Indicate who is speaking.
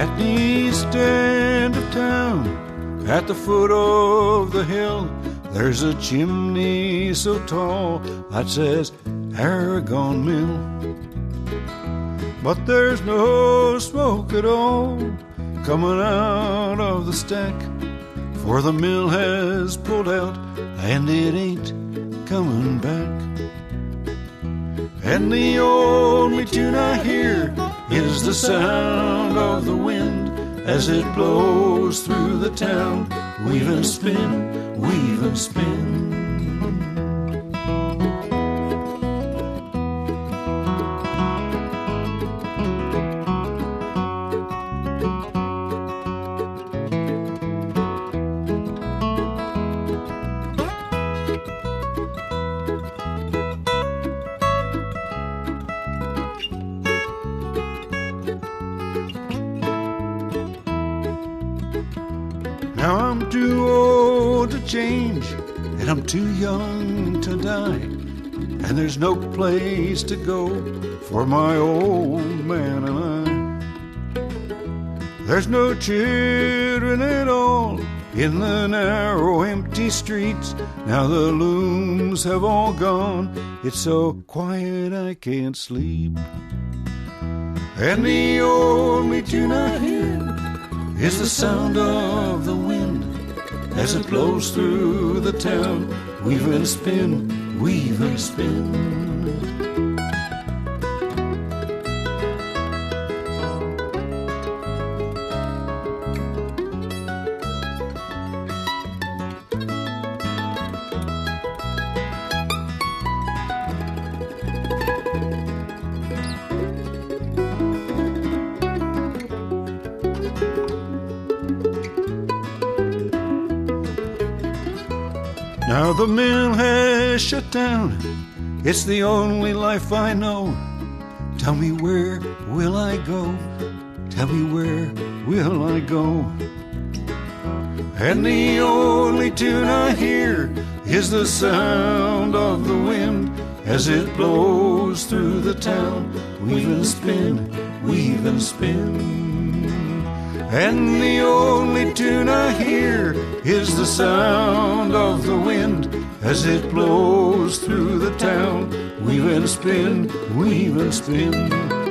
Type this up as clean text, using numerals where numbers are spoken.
Speaker 1: At the east end of town, at the foot of the hill, there's a chimney so tall that says Aragon Mill. But there's no smoke at all coming out of the stack, for the mill has pulled out and it ain't coming back. And the only tune I hear is the sound of the wind as it blows through the town. Weave and spin, weave and spin. Now I'm too old to change, and I'm too young to die, and there's no place to go for my old man and I. There's no children at all in the narrow empty streets. Now the looms have all gone, it's so quiet I can't sleep. And the only tune I hear is the sound of the wind as it blows through the town. Weave and spin, weave and spin. Now the mill has shut down, it's the only life I know. Tell me where will I go? Tell me where will I go? And the only tune I hear is the sound of the wind as it blows through the town. Weave and spin, weave and spin. And the only tune I hear is the sound of the wind as it blows through the town. Weave and spin, weave and spin.